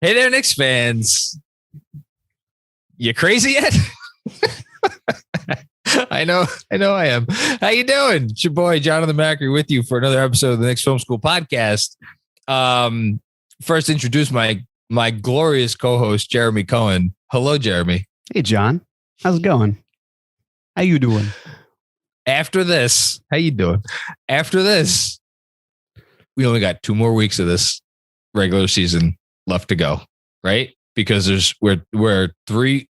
Hey there, Knicks fans. You crazy yet? I know I am. How you doing? It's your boy, Jonathan Macri, with you for another episode of the Knicks Film School Podcast. First, introduce my glorious co-host, Jeremy Cohen. Hello, Jeremy. Hey, John. How's it going? How you doing? After this, how you doing? After this, we only got 2 more weeks of this regular season left to go, right? Because there's 3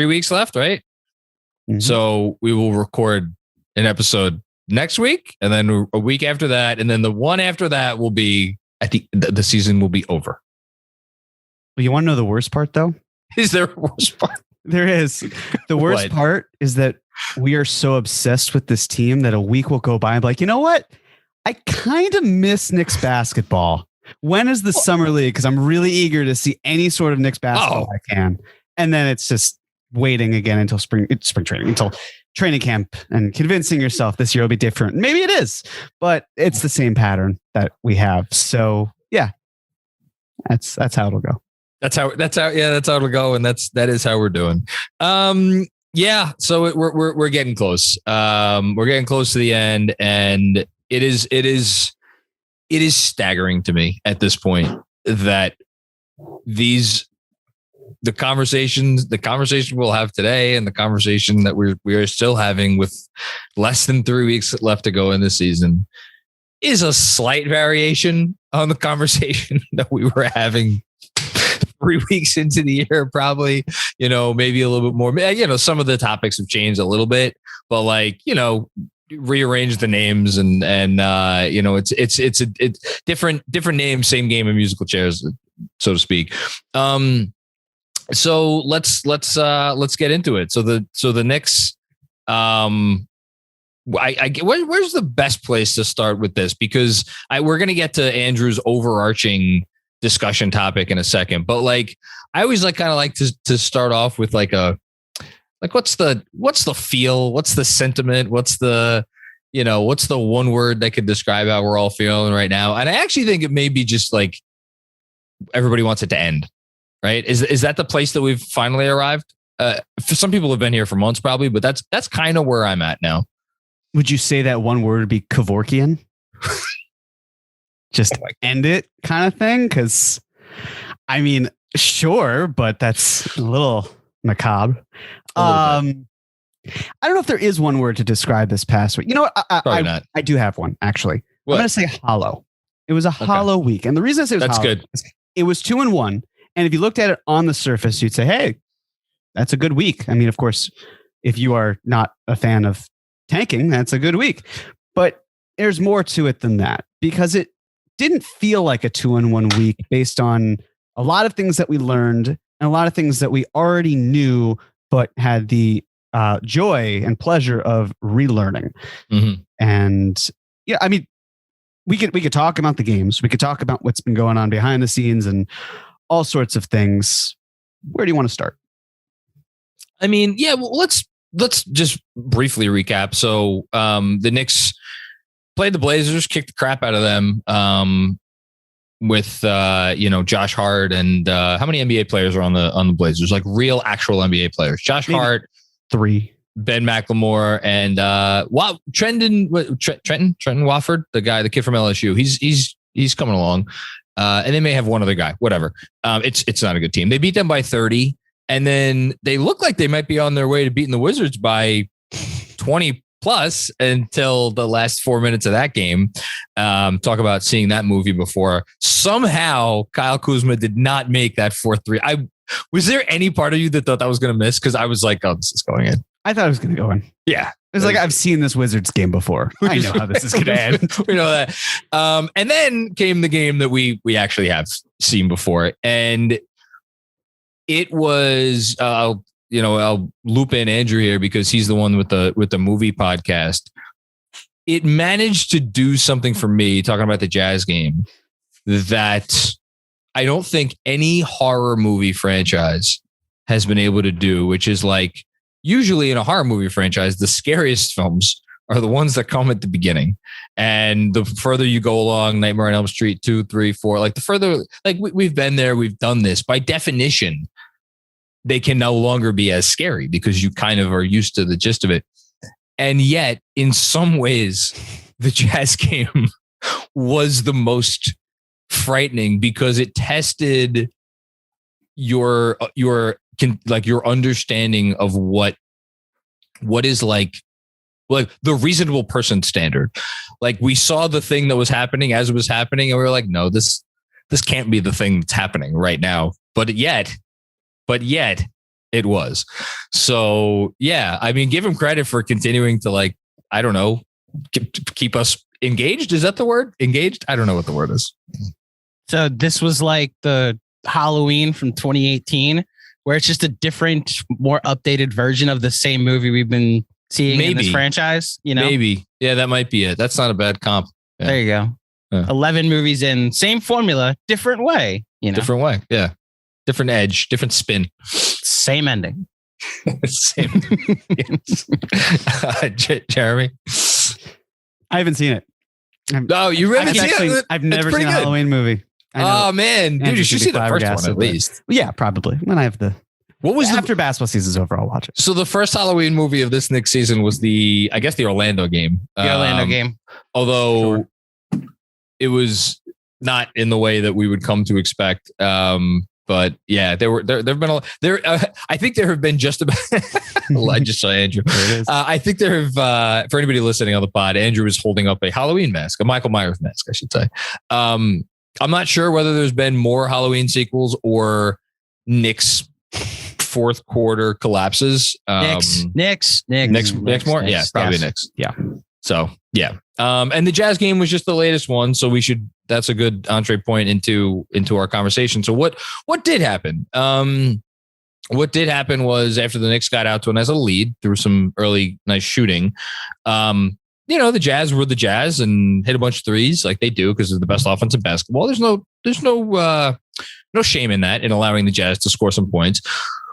weeks left, right? Mm-hmm. So we will record an episode next week, and then a week after that, and then the one after that will be at the season will be over. Well, you want to know the worst part, though? Is there a worst part? There is. The worst part is that we are so obsessed with this team that a week will go by and be like, you know what? I kind of miss Knicks basketball. When is the summer league? Because I'm really eager to see any sort of Knicks basketball I can. And then it's just waiting again until spring training, until training camp, and convincing yourself this year will be different. Maybe it is, but it's the same pattern that we have. So yeah, that's how it'll go. That's how it'll go. And that is how we're doing. Yeah. So we're getting close. We're getting close to the end, and it is staggering to me at this point that the conversation we'll have today and the conversation that we are still having with less than 3 weeks left to go in this season is a slight variation on the conversation that we were having 3 weeks into the year, probably, maybe a little bit more, some of the topics have changed a little bit, but rearrange the names and it's different names, same game of musical chairs, so to speak. So let's get into it. So the Knicks, where's the best place to start with this? Because we're going to get to Andrew's overarching discussion topic in a second, but I always kind of like to start off with what's the feel? What's the sentiment? What's the one word that could describe how we're all feeling right now? And I actually think it may be just everybody wants it to end, right? Is that the place that we've finally arrived? For some people have been here for months probably, but that's kind of where I'm at now. Would you say that one word would be Kevorkian? Just end it kind of thing? Because I mean, sure, but that's a little macabre. I don't know if there is one word to describe this past week. You know what? I do have one, actually. What? I'm going to say hollow. It was a hollow week. And the reason I say it was that's hollow, good. It was 2-1. And if you looked at it on the surface, you'd say, hey, that's a good week. I mean, of course, if you are not a fan of tanking, that's a good week. But there's more to it than that, because it didn't feel like a 2-1 week based on a lot of things that we learned and a lot of things that we already knew, but had the joy and pleasure of relearning. Mm-hmm. And yeah, I mean, we could talk about the games. We could talk about what's been going on behind the scenes and all sorts of things. Where do you want to start? I mean, yeah, well, let's just briefly recap. So the Knicks played the Blazers, kicked the crap out of them with Josh Hart and how many NBA players are on the Blazers? Real actual NBA players. Josh Hart, 3, Ben McLemore, and Trenton Wofford, the kid from LSU. He's coming along, and they may have one other guy. Whatever. It's not a good team. They beat them by 30, and then they look like they might be on their way to beating the Wizards by 20 plus until the last 4 minutes of that game. Talk about seeing that movie before. Somehow Kyle Kuzma did not make that 4-3. Was there any part of you that thought that was going to miss? Because I was like, oh, this is going in. I thought it was going to go in. Yeah. It was I've seen this Wizards game before. I know how this is going to end. We know that. And then came the game that we actually have seen before. And it was, I'll loop in Andrew here because he's the one with the movie podcast. It managed to do something for me, talking about the Jazz game, that I don't think any horror movie franchise has been able to do, which is usually in a horror movie franchise, the scariest films are the ones that come at the beginning. And the further you go along, Nightmare on Elm Street 2, 3, 4, like the further, like we've been there, we've done this. By definition, they can no longer be as scary because you kind of are used to the gist of it. And yet, in some ways, the Jazz game was the most frightening because it tested your understanding of what is like the reasonable person standard. Like we saw the thing that was happening as it was happening, and we were like, no, this can't be the thing that's happening right now. But yet it was. So yeah, I mean, give him credit for continuing to, like, I don't know, keep us engaged. Is that the word? Engaged? I don't know what the word is. So this was like the Halloween from 2018, where it's just a different, more updated version of the same movie we've been seeing in this franchise. You know, maybe. Yeah, that might be it. That's not a bad comp. Yeah. There you go. Yeah. 11 movies in, same formula, different way. You know, different way. Yeah, different edge, different spin, same ending. Same. Jeremy, I haven't seen it. You haven't seen it? I've never seen a Halloween movie. Oh man, dude, you should see the first one at least. Yeah, probably. When I have after basketball season's over, I'll watch it. So the first Halloween movie of this Knicks season was the Orlando game. The Orlando game. Although it was not in the way that we would come to expect. But yeah, there've been I think there have been just about. I just saw Andrew. I think there have for anybody listening on the pod, Andrew is holding up a Halloween mask, a Michael Myers mask, I should say. I'm not sure whether there's been more Halloween sequels or Knicks fourth quarter collapses. Knicks more. Yeah, probably Knicks. Yeah. So yeah. And the Jazz game was just the latest one, so that's a good entree point into our conversation. So what did happen? What did happen was after the Knicks got out to a nice little lead through some early nice shooting, the Jazz were the Jazz and hit a bunch of threes like they do because they're the best offense in basketball. There's no shame in that, in allowing the Jazz to score some points.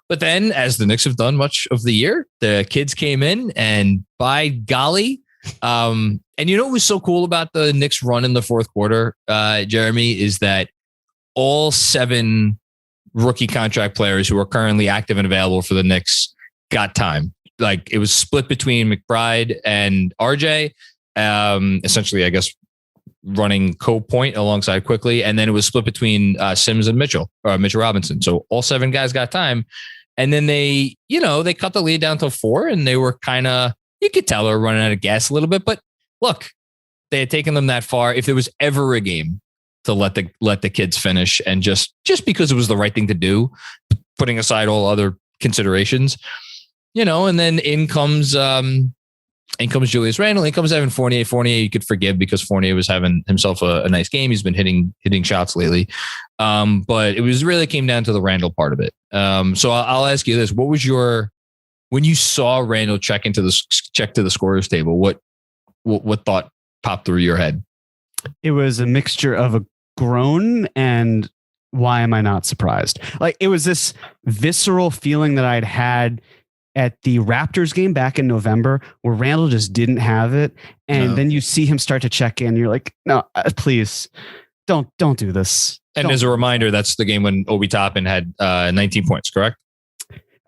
But then, as the Knicks have done much of the year, the kids came in, and by golly, and you know what was so cool about the Knicks run in the fourth quarter, Jeremy, is that all 7 rookie contract players who are currently active and available for the Knicks got time. Like it was split between McBride and RJ, essentially, I guess, running co-point alongside Quickly. And then it was split between Sims and Mitchell Robinson. So all 7 guys got time. And then they cut the lead down to 4, and they were kind of, you could tell they were running out of gas a little bit, but look, they had taken them that far. If there was ever a game to let the kids finish, and just because it was the right thing to do, putting aside all other considerations, and then in comes Julius Randle, in comes Evan Fournier. Fournier you could forgive because Fournier was having himself a nice game. He's been hitting shots lately. But it was really came down to the Randle part of it. So I'll ask you this. What was when you saw Randle check to the scorer's table, what thought popped through your head? It was a mixture of a groan and why am I not surprised? Like it was this visceral feeling that I'd had at the Raptors game back in November where Randle just didn't have it. And then you see him start to check in. You're like, no, please don't do this. And as a reminder, that's the game when Obi Toppin had 19 points, correct?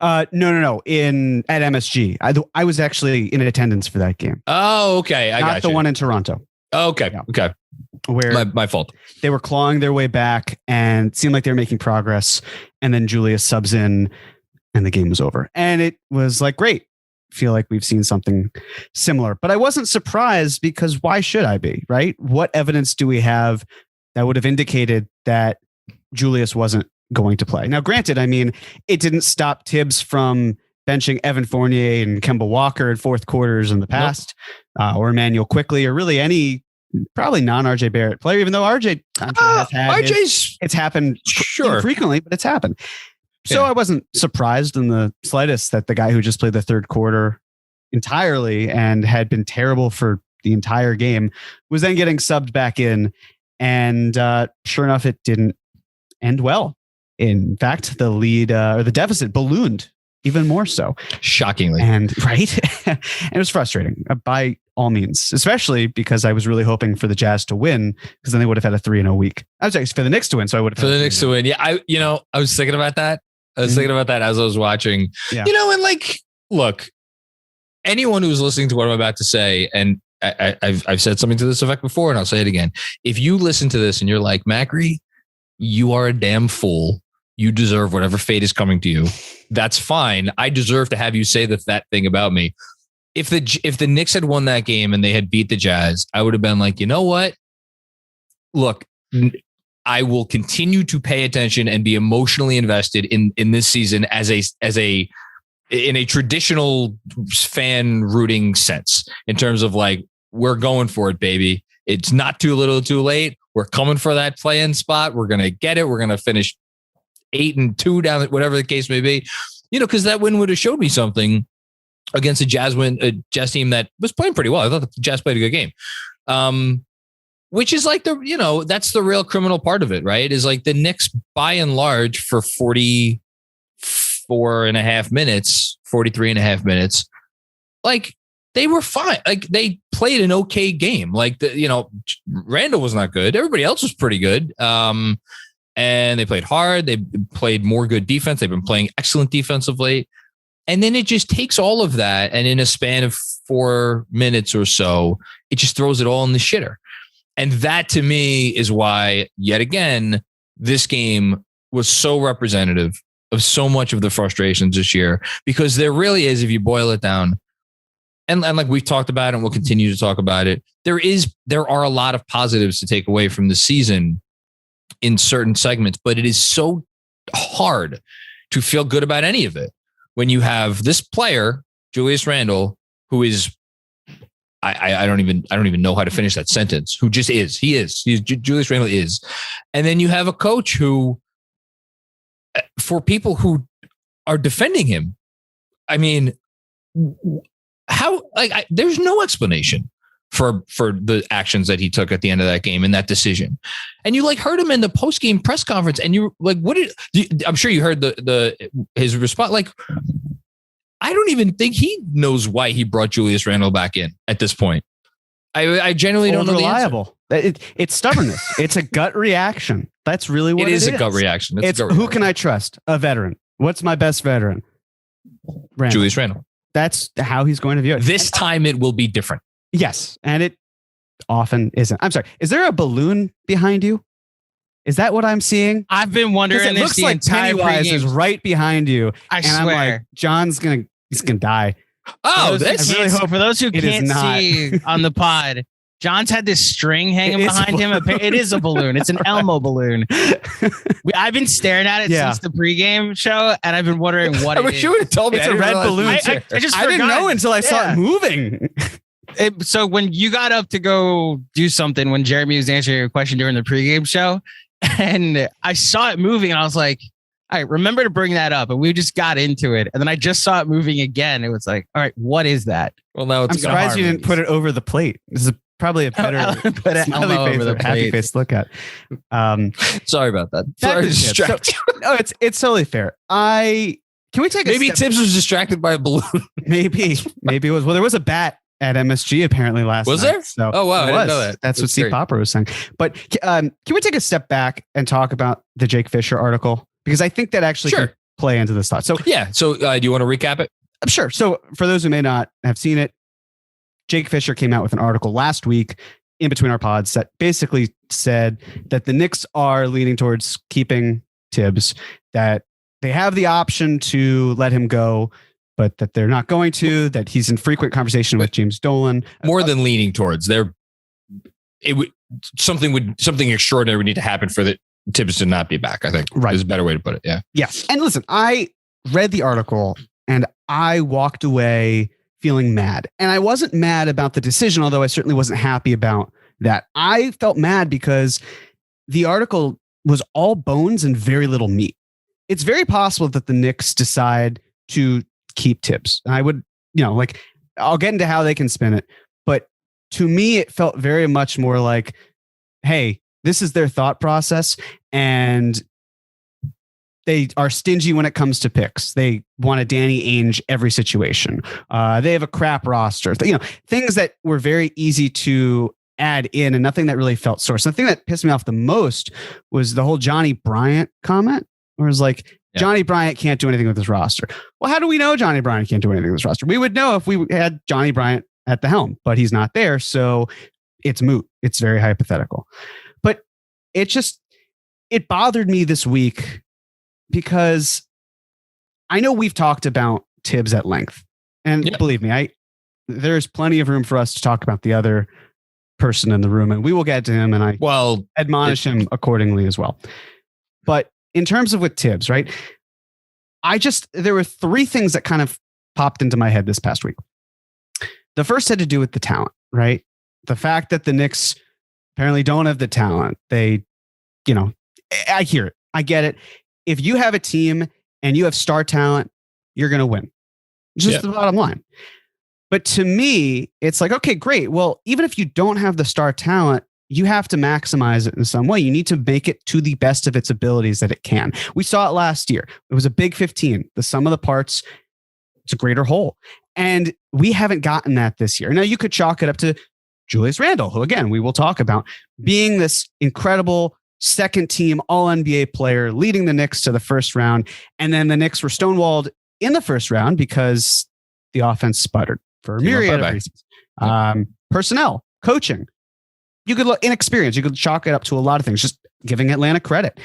No. At MSG. I was actually in attendance for that game. Oh, okay. I got Not the one in Toronto. Okay. Yeah. Okay. Where my fault. They were clawing their way back and it seemed like they were making progress. And then Julius subs in and the game was over. And it was like, great. Feel like we've seen something similar. But I wasn't surprised because why should I be, right? What evidence do we have that would have indicated that Julius wasn't going to play? Now, granted, I mean, it didn't stop Thibs from benching Evan Fournier and Kemba Walker in fourth quarters in the past, or Emmanuel Quickly, or really any probably non-RJ Barrett player, even though RJ has had it's happened frequently, but it's happened. So I wasn't surprised in the slightest that the guy who just played the third quarter entirely and had been terrible for the entire game was then getting subbed back in. And sure enough, it didn't end well. In fact, the lead or the deficit ballooned even more so. Shockingly. And right. And it was frustrating. By all means, especially because I was really hoping for the Jazz to win, because then they would have had a 3-0 week. I was actually for the Knicks to win, so I would have for the Knicks to win. Yeah, I was thinking about that. Thinking about that as I was watching. Yeah. And like, look, anyone who's listening to what I'm about to say, and I've said something to this effect before, and I'll say it again. If you listen to this and you're like, Macri, you are a damn fool. You deserve whatever fate is coming to you. That's fine. I deserve to have you say that thing about me. If the Knicks had won that game and they had beat the Jazz, I would have been like, you know what? Look, I will continue to pay attention and be emotionally invested in this season in a traditional fan rooting sense, in terms of like, we're going for it, baby. It's not too little, too late. We're coming for that play-in spot. We're going to get it. We're going to finish 8-2 down, whatever the case may be, because that win would have showed me something against a Jazz team that was playing pretty well. I thought the Jazz played a good game. Which is like that's the real criminal part of it, right? Is like the Knicks by and large for 43.5 minutes, like they were fine. Like they played an okay game. Like Randle was not good. Everybody else was pretty good. And they played hard. They played more good defense. They've been playing excellent defense of late. And then it just takes all of that, and in a span of 4 minutes or so, it just throws it all in the shitter. And that to me is why, yet again, this game was so representative of so much of the frustrations this year, because there really is, if you boil it down, and like we've talked about it and we'll continue to talk about it, there are a lot of positives to take away from the season in certain segments, but it is so hard to feel good about any of it when you have this player, Julius Randle, who is, I don't even know how to finish that sentence, who just is. Julius Randle is. And then you have a coach who, for people who are defending him, I mean, how, like, there's no explanation for the actions that he took at the end of that game and that decision. And you heard him in the post-game press conference, and you like, I'm sure you heard his response. Like, I don't even think he knows why he brought Julius Randle back in at this point. I genuinely don't know reliable. It's stubbornness. It's a gut reaction. That's really what it is. It is a gut reaction. It's who can I trust? A veteran. What's my best veteran? Randle. Julius Randle. That's how he's going to view it. This time it will be different. Yes. And it often isn't. I'm sorry. Is there a balloon behind you? Is that what I'm seeing? I've been wondering. It looks like Pennywise is right behind you. I swear. I'm like, John's gonna die. Oh, I really hope for those who can't see on the pod, John's had this string hanging behind him. It is a balloon. It's an Elmo balloon. I've been staring at it since the pregame show, and I've been wondering what it is. I wish you would have told me. It's a red balloon. I didn't know until I saw it moving. So when you got up to go do something, when Jeremy was answering your question during the pregame show, and I saw it moving, and I was like, all right, remember to bring that up. And we just got into it. And then I just saw it moving again. It was like, all right, what is that? Well, now I'm surprised you didn't put it over the plate. This is probably a better put an Elmo over the happy face to look at. Sorry about that. Sorry to distract you. No, it's totally fair. Can we take maybe Thibs was distracted by a balloon. Maybe it was. Well, there was a bat at MSG apparently last night. Was there? So oh, wow. I didn't know that. That's what Steve Popper was saying. But can we take a step back and talk about the Jake Fischer article? Because I think that actually can play into this thought. So yeah. So do you want to recap it? Sure. So for those who may not have seen it, Jake Fischer came out with an article last week in between our pods that basically said that the Knicks are leaning towards keeping Thibs, that they have the option to let him go, but that they're not going to, that he's in frequent conversation with James Dolan. More than leaning towards, something extraordinary would need to happen for the Thibs to not be back, I think. Right. Is a better way to put it. Yeah. Yes. And listen, I read the article and I walked away feeling mad. And I wasn't mad about the decision, although I certainly wasn't happy about that. I felt mad because the article was all bones and very little meat. It's very possible that the Knicks decide to keep Thibs. And I would, I'll get into how they can spin it. But to me, it felt very much more like, hey, this is their thought process. And They are stingy when it comes to picks. They want a Danny Ainge every situation. They have a crap roster. Things that were very easy to add in and nothing that really felt sourced. The thing that pissed me off the most was the whole Johnny Bryant comment, where it was like, Johnny Bryant can't do anything with this roster. Well, how do we know Johnny Bryant can't do anything with this roster? We would know if we had Johnny Bryant at the helm, but he's not there. So it's moot. It's very hypothetical. But it bothered me this week because I know we've talked about Thibs at length. And believe me, there's plenty of room for us to talk about the other person in the room, and we will get to him, and I admonish him accordingly as well. But in terms of with Thibs, right? There were three things that kind of popped into my head this past week. The first had to do with the talent, right? The fact that the Knicks apparently don't have the talent. I hear it. I get it. If you have a team and you have star talent, you're going to win. Just the bottom line. But to me, it's like, okay, great. Well, even if you don't have the star talent, you have to maximize it in some way. You need to make it to the best of its abilities that it can. We saw it last year. It was a big 15. The sum of the parts, it's a greater whole. And we haven't gotten that this year. Now, you could chalk it up to Julius Randle, who, again, we will talk about, being this incredible second team All-NBA player, leading the Knicks to the first round. And then the Knicks were stonewalled in the first round because the offense sputtered for a myriad of reasons. Personnel, coaching. You could look inexperience. You could chalk it up to a lot of things, just giving Atlanta credit.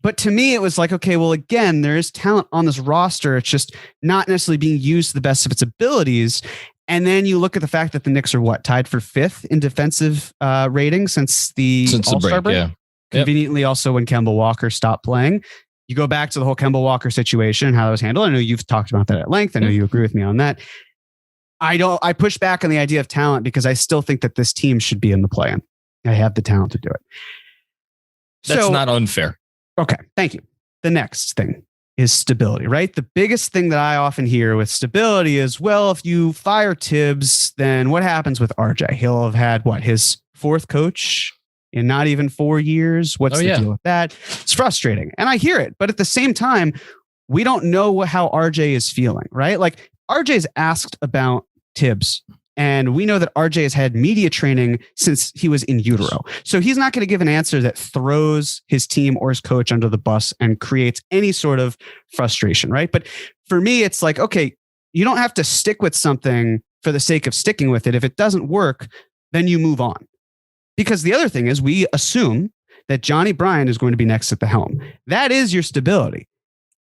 But to me, it was like, okay, well, again, there is talent on this roster. It's just not necessarily being used to the best of its abilities. And then you look at the fact that the Knicks are tied for 5th in defensive rating since the All-Star break. Yeah. Conveniently, also when Kemba Walker stopped playing. You go back to the whole Kemba Walker situation and how that was handled. I know you've talked about that at length. I know you agree with me on that. I push back on the idea of talent because I still think that this team should be in the play-in. I have the talent to do it. That's not unfair. Okay, thank you. The next thing is stability, right? The biggest thing that I often hear with stability is, well, if you fire Thibs, then what happens with RJ? He'll have had his 4th coach in not even 4 years. What's the deal with that? It's frustrating. And I hear it. But at the same time, we don't know how RJ is feeling, right? Like, RJ's asked about Thibs, and we know that RJ has had media training since he was in utero. So he's not going to give an answer that throws his team or his coach under the bus and creates any sort of frustration, right? But for me, it's like, okay, you don't have to stick with something for the sake of sticking with it. If it doesn't work, then you move on. Because the other thing is, we assume that Johnny Bryant is going to be next at the helm. That is your stability.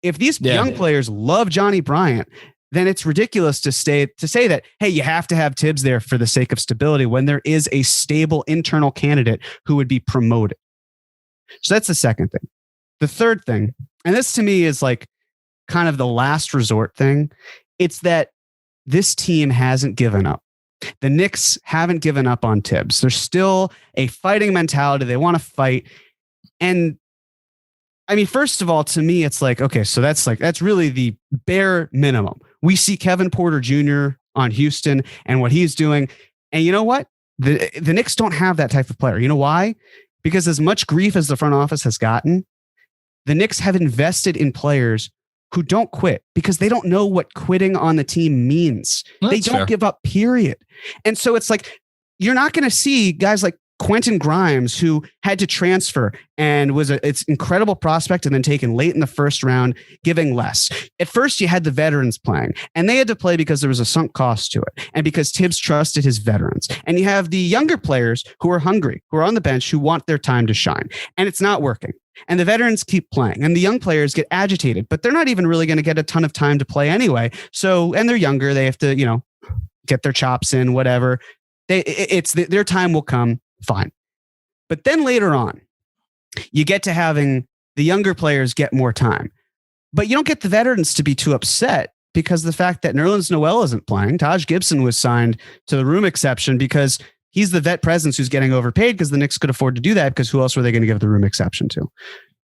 If these young players love Johnny Bryant, then it's ridiculous to say that, hey, you have to have Thibs there for the sake of stability when there is a stable internal candidate who would be promoted. So that's the second thing. The third thing, and this to me is like kind of the last resort thing, it's that this team hasn't given up. The Knicks haven't given up on Thibs. There's still a fighting mentality. They want to fight. And I mean, first of all, to me, it's like, okay, so that's really the bare minimum. We see Kevin Porter Jr. on Houston and what he's doing. And you know what? The Knicks don't have that type of player. You know why? Because as much grief as the front office has gotten, the Knicks have invested in players who don't quit because they don't know what quitting on the team means. They don't give up, period. And so it's like, you're not going to see guys like Quentin Grimes, who had to transfer and was it's incredible prospect and then taken late in the first round, giving less. At first, you had the veterans playing, and they had to play because there was a sunk cost to it and because Thibs trusted his veterans. And you have the younger players who are hungry, who are on the bench, who want their time to shine, and it's not working. And the veterans keep playing and the young players get agitated, but they're not even really going to get a ton of time to play anyway. So, and they're younger, they have to, get their chops in, whatever. Their time will come. Fine. But then later on, you get to having the younger players get more time, but you don't get the veterans to be too upset because the fact that Nerlens Noel isn't playing. Taj Gibson was signed to the room exception because he's the vet presence who's getting overpaid because the Knicks could afford to do that because who else were they going to give the room exception to?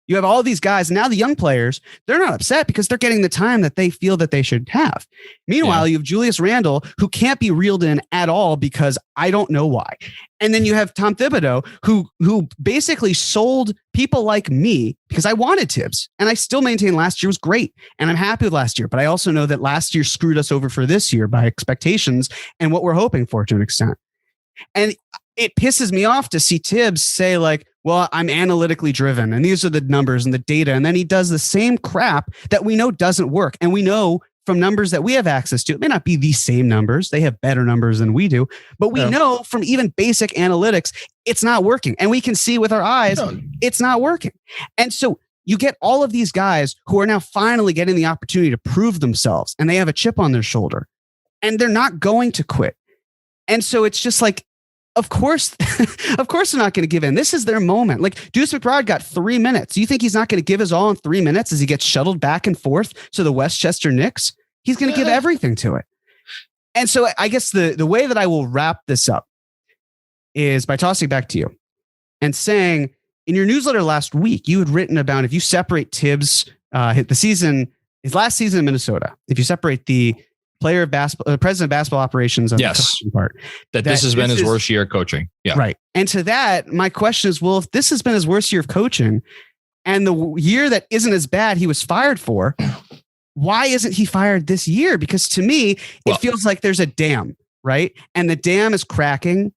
You have all these guys. Now the young players, they're not upset because they're getting the time that they feel that they should have. Meanwhile, you have Julius Randle, who can't be reeled in at all because I don't know why. And then you have Tom Thibodeau, who basically sold people like me because I wanted Thibs. And I still maintain last year was great. And I'm happy with last year. But I also know that last year screwed us over for this year by expectations and what we're hoping for to an extent. And it pisses me off to see Thibs say like, well, I'm analytically driven and these are the numbers and the data. And then he does the same crap that we know doesn't work. And we know from numbers that we have access to, it may not be the same numbers. They have better numbers than we do, but we know from even basic analytics, it's not working. And we can see with our eyes, it's not working. And so you get all of these guys who are now finally getting the opportunity to prove themselves and they have a chip on their shoulder and they're not going to quit. And so it's just like, of course they're not going to give in. This is their moment. Like Deuce McBride got 3 minutes. Do you think he's not going to give his all in 3 minutes as he gets shuttled back and forth to the Westchester Knicks? He's going to give everything to it. And so I guess the way that I will wrap this up is by tossing it back to you and saying in your newsletter last week, you had written about if you separate Thibs, his last season in Minnesota, if you separate the player of basketball, the president of basketball operations on the coaching part, that this has been his worst year of coaching. Yeah. Right. And to that, my question is, well, if this has been his worst year of coaching and the year that isn't as bad he was fired for, why isn't he fired this year? Because to me, it feels like there's a dam, right? And the dam is cracking,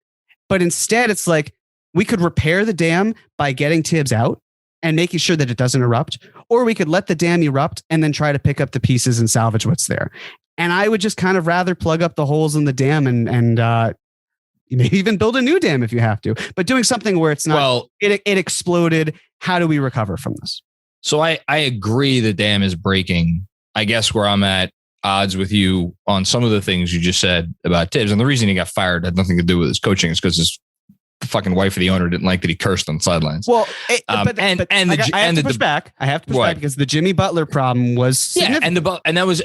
but instead it's like we could repair the dam by getting Thibs out and making sure that it doesn't erupt, or we could let the dam erupt and then try to pick up the pieces and salvage what's there. And I would just kind of rather plug up the holes in the dam and maybe even build a new dam if you have to, but doing something where it's not, it exploded. How do we recover from this? So I agree the dam is breaking. I guess where I'm at odds with you on some of the things you just said about Thibs. And the reason he got fired had nothing to do with his coaching. Is because his fucking wife of the owner didn't like that he cursed on the sidelines. Well, I have to push back because the Jimmy Butler problem was significant. And that was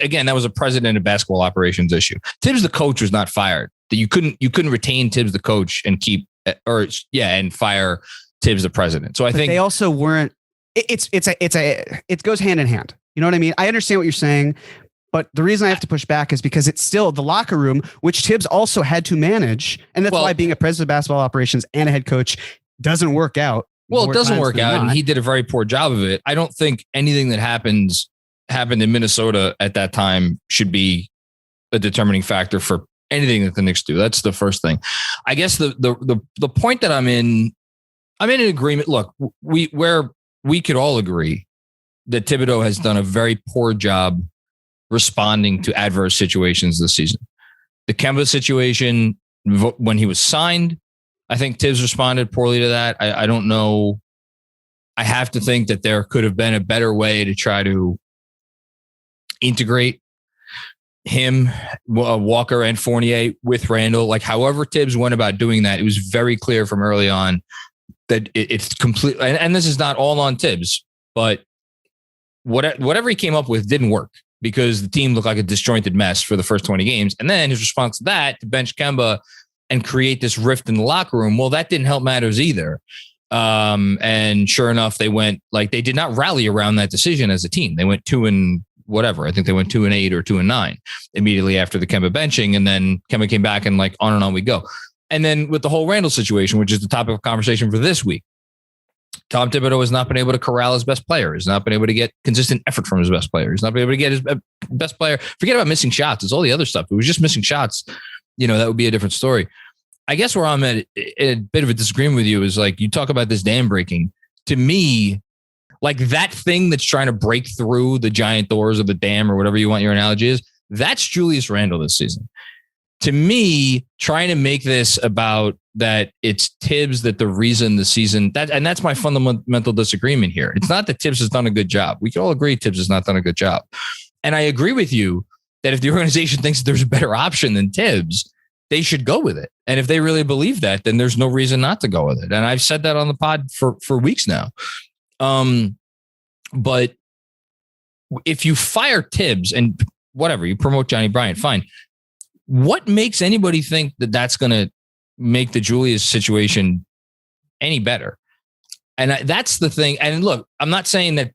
a president of basketball operations issue. Thibs the coach was not fired. That you couldn't retain Thibs the coach and and fire Thibs the president. So I think they also weren't. It goes hand in hand. You know what I mean? I understand what you're saying. But the reason I have to push back is because it's still the locker room, which Thibs also had to manage. And that's why being a president of basketball operations and a head coach doesn't work out. Well, it doesn't work out. And he did a very poor job of it. I don't think anything that happened in Minnesota at that time should be a determining factor for anything that the Knicks do. That's the first thing. I guess the point that I'm in agreement. Look, we could all agree that Thibodeau has done a very poor job responding to adverse situations this season. The Kemba situation, when he was signed, I think Thibs responded poorly to that. I don't know. I have to think that there could have been a better way to try to integrate him, Walker, and Fournier with Randle. Like, however Thibs went about doing that, it was very clear from early on that it's complete. And this is not all on Thibs, but whatever he came up with didn't work, because the team looked like a disjointed mess for the first 20 games. And then his response to that, to bench Kemba and create this rift in the locker room, well, that didn't help matters either. And sure enough, they did not rally around that decision as a team. They went 2-whatever. I think they went 2-8 or 2-9 immediately after the Kemba benching. And then Kemba came back and on and on we go. And then with the whole Randle situation, which is the topic of conversation for this week, Tom Thibodeau has not been able to corral his best player. He's not been able to get consistent effort from his best player. He's not been able to get his best player. Forget about missing shots. It's all the other stuff. If it was just missing shots, that would be a different story. I guess where I'm at a bit of a disagreement with you is you talk about this dam breaking. To me, that thing that's trying to break through the giant doors of the dam or whatever you want your analogy is, that's Julius Randle this season. To me, trying to make this about that it's Thibs that the reason the season that's my fundamental disagreement here. It's not that Thibs has done a good job. We can all agree Thibs has not done a good job. And I agree with you that if the organization thinks there's a better option than Thibs, they should go with it. And if they really believe that, then there's no reason not to go with it. And I've said that on the pod for weeks now. But if you fire Thibs and whatever, you promote Johnny Bryant, fine. What makes anybody think that that's going to make the Julius situation any better? And that's the thing. And look, I'm not saying that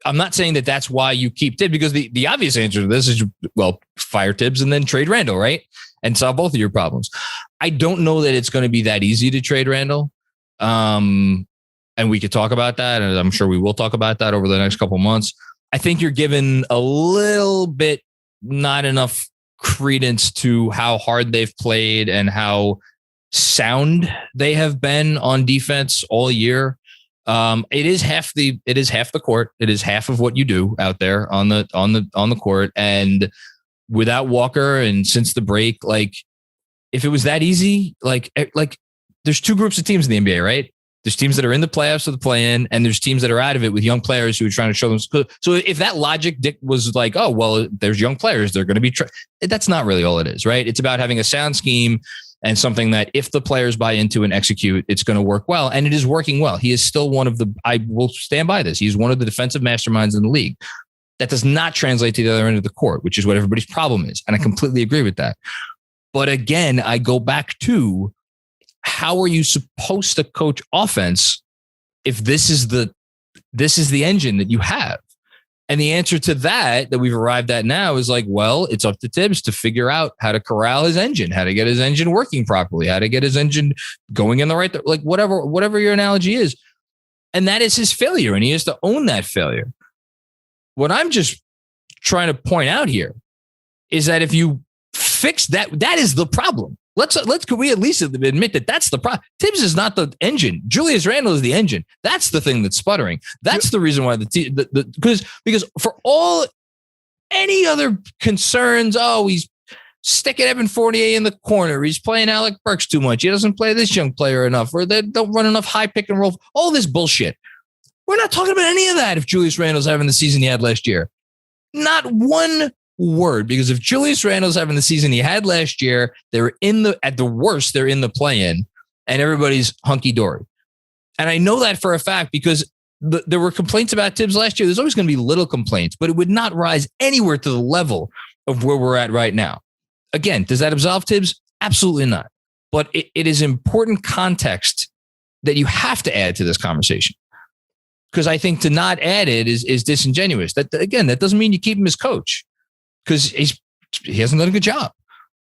that's why you keep Thibs, because the obvious answer to this is, well, fire Thibs and then trade Randle, right? And solve both of your problems. I don't know that it's going to be that easy to trade Randle. And we could talk about that. And I'm sure we will talk about that over the next couple months. I think you're given a little bit, not enough credence to how hard they've played and how sound they have been on defense all year. It is half the court. It is half of what you do out there on the court. And without Walker and since the break, like if it was that easy, like there's two groups of teams in the NBA, right? There's teams that are in the playoffs or the play-in, and there's teams that are out of it with young players who are trying to show them. So if that logic was like, oh, well, there's young players, they're going to be, that's not really all it is, right? It's about having a sound scheme and something that if the players buy into and execute, it's going to work well. And it is working well. He is still I will stand by this. He's one of the defensive masterminds in the league. That does not translate to the other end of the court, which is what everybody's problem is. And I completely agree with that. But again, I go back to, how are you supposed to coach offense if this is the engine that you have? And the answer to that we've arrived at now is like, well, it's up to Thibs to figure out how to corral his engine, how to get his engine working properly, how to get his engine going in the right, like whatever your analogy is. And that is his failure. And he has to own that failure. What I'm just trying to point out here is that if you fix that, that is the problem. Could we at least admit that that's the problem? Thibs is not the engine. Julius Randle is the engine. That's the thing that's sputtering. That's the reason why because for all any other concerns, he's sticking Evan Fournier in the corner. He's playing Alec Burks too much. He doesn't play this young player enough, or they don't run enough high pick and roll. All this bullshit. We're not talking about any of that if Julius Randle's having the season he had last year. Not one word, because if Julius Randle's having the season he had last year, at the worst, they're in the play-in and everybody's hunky-dory. And I know that for a fact because there were complaints about Thibs last year. There's always going to be little complaints, but it would not rise anywhere to the level of where we're at right now. Again, does that absolve Thibs? Absolutely not. But it is important context that you have to add to this conversation. Because I think to not add it is disingenuous. That doesn't mean you keep him as coach, because he hasn't done a good job.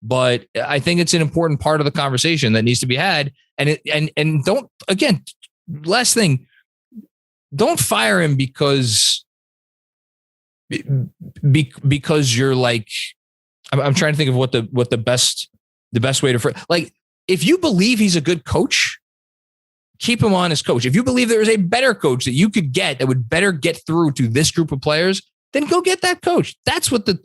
But I think it's an important part of the conversation that needs to be had. And don't, again, last thing, don't fire him because you're like, I'm trying to think of what the best way to, like, if you believe he's a good coach, keep him on as coach. If you believe there is a better coach that you could get that would better get through to this group of players, then go get that coach. That's what the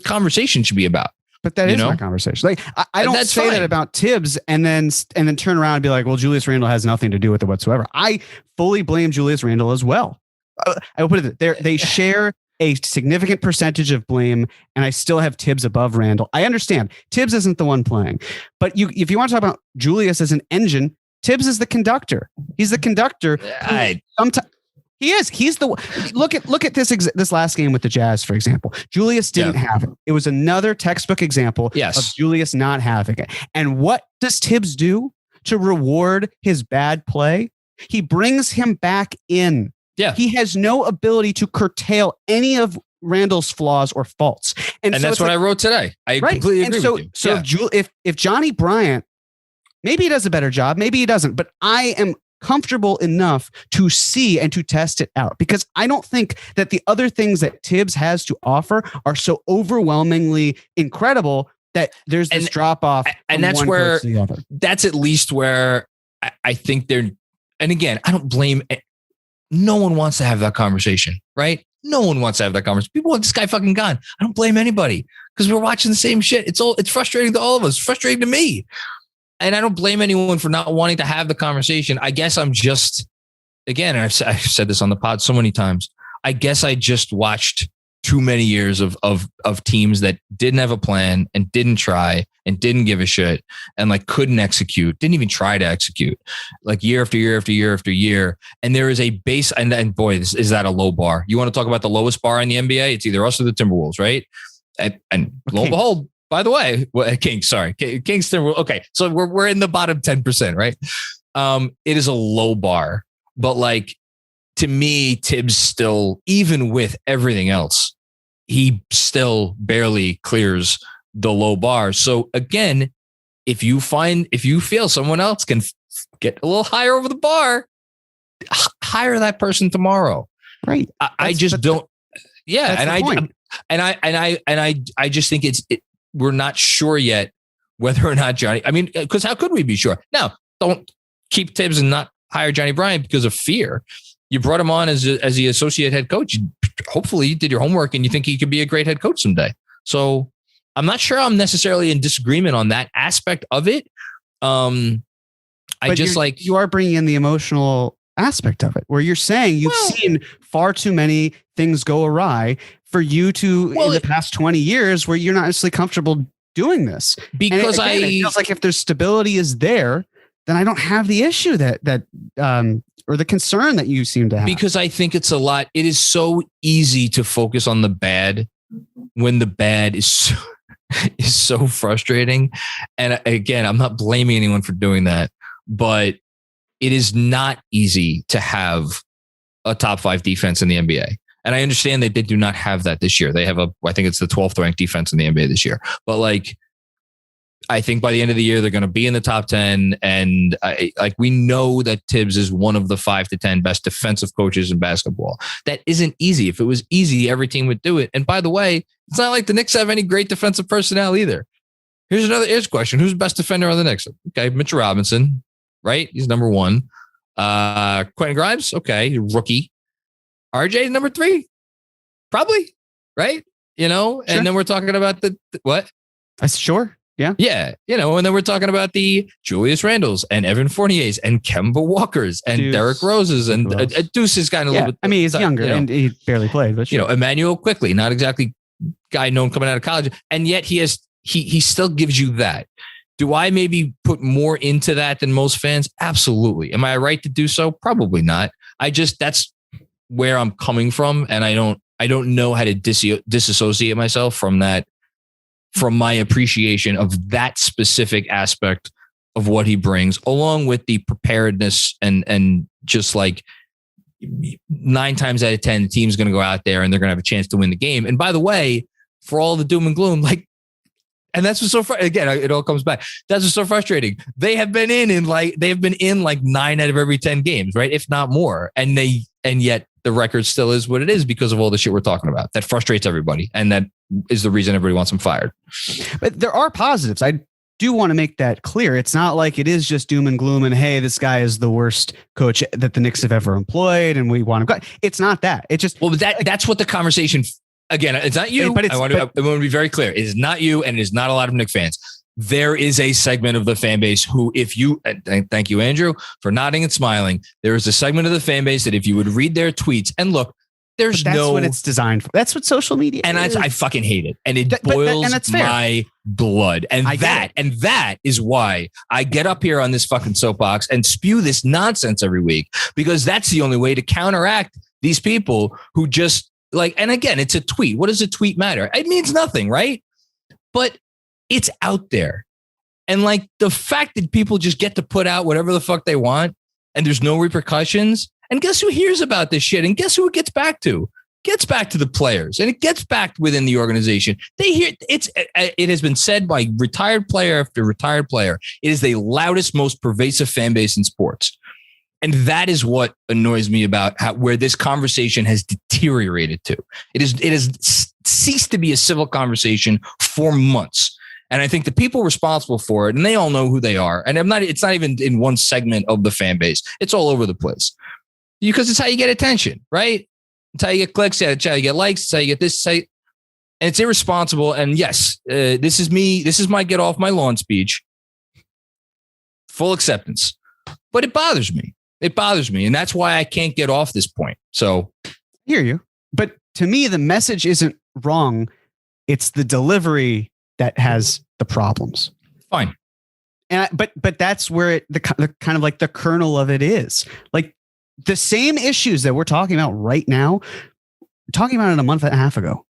conversation should be about. But that is my conversation. Like I don't say that about Thibs and then turn around and be like, well, Julius Randle has nothing to do with it whatsoever. I fully blame Julius Randle as well. I will put it there. They share a significant percentage of blame, and I still have Thibs above Randle. I understand Thibs isn't the one playing, but if you want to talk about Julius as an engine, Thibs is the conductor. He's the conductor. Sometimes he is. He's the look at this last game with the Jazz, for example. Julius didn't have it. It was another textbook example of Julius not having it. And what does Thibs do to reward his bad play? He brings him back in. Yeah. He has no ability to curtail any of Randle's flaws or faults. And so that's what I wrote today. I completely agree with you. So if Johnny Bryant, maybe he does a better job, maybe he doesn't, but I am comfortable enough to see and to test it out, because I don't think that the other things that Thibs has to offer are so overwhelmingly incredible that there's this drop off. And that's where, that's at least where I think they're, and again, I don't blame, no one wants to have that conversation, right? No one wants to have that conversation. People want this guy fucking gone. I don't blame anybody because we're watching the same shit. It's frustrating to all of us. It's frustrating to me. And I don't blame anyone for not wanting to have the conversation. I guess I'm just, again, I've said this on the pod so many times. I guess I just watched too many years of teams that didn't have a plan and didn't try and didn't give a shit and like couldn't execute, didn't even try to execute, like year after year after year after year. And there is a base, and boy, is that a low bar? You want to talk about the lowest bar in the NBA? It's either us or the Timberwolves, right? And lo and behold, by the way, Kings, Timberwolves. Okay, so we're in the bottom 10%, right? It is a low bar, but like to me, Thibs still, even with everything else, he still barely clears the low bar. So again, if you feel someone else can get a little higher over the bar, hire that person tomorrow. Right. I just don't. Yeah. I just think we're not sure yet whether or not Johnny, I mean, because how could we be sure? Now, don't keep Thibs and not hire Johnny Bryant because of fear. You brought him on as the associate head coach. Hopefully you did your homework and you think he could be a great head coach someday. So I'm not sure I'm necessarily in disagreement on that aspect of it. You are bringing in the emotional aspect of it, where you're saying you've seen far too many things go awry for you to in the past 20 years where you're not necessarily comfortable doing this. Because it feels like if there's stability is there, then I don't have the issue that or the concern that you seem to have. Because I think it is so easy to focus on the bad when the bad is so frustrating. And again, I'm not blaming anyone for doing that, but it is not easy to have a top 5 defense in the NBA. And I understand that they do not have that this year. They have I think it's the 12th ranked defense in the NBA this year. But like, I think by the end of the year, they're going to be in the top 10. And we know that Thibs is one of the 5 to 10 best defensive coaches in basketball. That isn't easy. If it was easy, every team would do it. And by the way, it's not like the Knicks have any great defensive personnel either. Here's a question. Who's the best defender on the Knicks? Okay, Mitchell Robinson, right? He's number 1. Quentin Grimes, okay, rookie. RJ number 3, probably, right? Sure. And then we're talking about the what? Sure. Yeah. Yeah. And then we're talking about the Julius Randles and Evan Fourniers and Kemba Walkers and Deuce. Derrick Roses and Deuce is kind of a little bit. I mean, he's younger and he barely played, but sure. Emmanuel Quickly, not exactly guy known coming out of college. And yet he still gives you that. Do I maybe put more into that than most fans? Absolutely. Am I right to do so? Probably not. That's where I'm coming from. And I don't know how to disassociate myself from that, from my appreciation of that specific aspect of what he brings, along with the preparedness and just like 9 times out of 10, the team's going to go out there and they're going to have a chance to win the game. And by the way, for all the doom and gloom, and that's what's so again, it all comes back. That's what's so frustrating. They have been in like 9 out of every 10 games, right? If not more. And yet the record still is what it is because of all the shit we're talking about. That frustrates everybody. And that is the reason everybody wants him fired. But there are positives. I do want to make that clear. It's not like it is just doom and gloom and, hey, this guy is the worst coach that the Knicks have ever employed and we want him. It's not that. It just, well, but that's what the conversation, again, it's not you, but I want to be very clear. It is not you. And it is not a lot of Knicks fans. There is a segment of the fan base who, if you, and thank you, Andrew, for nodding and smiling. There is a segment of the fan base that if you would read their tweets and look, that's what it's designed for. That's what social media is. I fucking hate it. And it boils my blood. And that is why I get up here on this fucking soapbox and spew this nonsense every week, because that's the only way to counteract these people who just and again, it's a tweet. What does a tweet matter? It means nothing, right? But it's out there. And the fact that people just get to put out whatever the fuck they want and there's no repercussions. And guess who hears about this shit? And guess who it gets back to? Gets back to the players, and it gets back within the organization. They hear it has been said by retired player after retired player. It is the loudest, most pervasive fan base in sports. And that is what annoys me about where this conversation has deteriorated to. It has ceased to be a civil conversation for months. And I think the people responsible for it, and they all know who they are. And it's not even in one segment of the fan base. It's all over the place. Because it's how you get attention, right? It's how you get clicks. It's how you get likes. It's how you get this. And it's irresponsible. And yes, this is me. This is my get off my lawn speech. Full acceptance. But it bothers me. It bothers me. And that's why I can't get off this point. So I hear you. But to me, the message isn't wrong. It's the delivery that has the problems. Fine. And but that's where the kind of the kernel of it is. The same issues that we're talking about right now, we're talking about it a month and a half ago.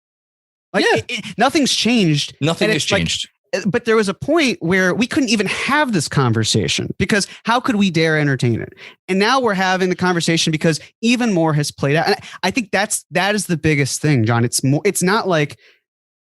Nothing's changed. Nothing has changed. But there was a point where we couldn't even have this conversation because how could we dare entertain it? And now we're having the conversation because even more has played out. And I think that is the biggest thing, John. It's not like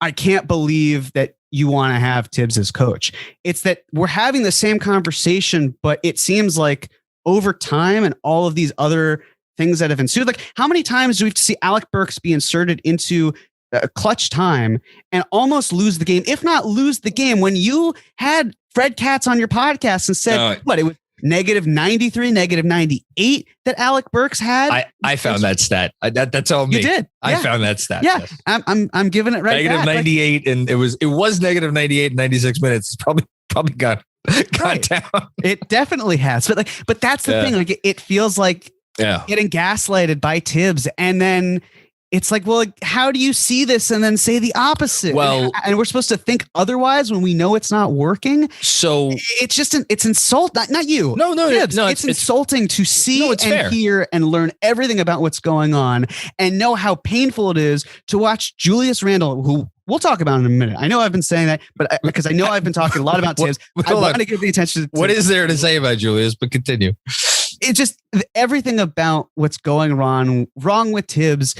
I can't believe that you want to have Thibs as coach. It's that we're having the same conversation, but it seems like over time and all of these other things that have ensued, like how many times do we have to see Alec Burks be inserted into a clutch time and almost lose the game, if not lose the game, when you had Fred Katz on your podcast and said, it was -93, -98 that Alec Burks had. I found that stat. That's all me. You did. I found that stat. Yeah. Yes. I'm giving it right back. -98. And it was -98 96 minutes. It's probably got down. It definitely has. But that's the thing. Like it feels like getting gaslighted by Thibs. And then it's like, well, how do you see this and then say the opposite? Well, and we're supposed to think otherwise when we know it's not working. So it's just it's insult. Not you. No. It's insulting to see hear and learn everything about what's going on and know how painful it is to watch Julius Randle, who we'll talk about in a minute. I know I've been saying that, but because I know I've been talking a lot about Thibs, I want to give the attention to what is there to say about Julius, but continue. It's just everything about what's going wrong with Thibs.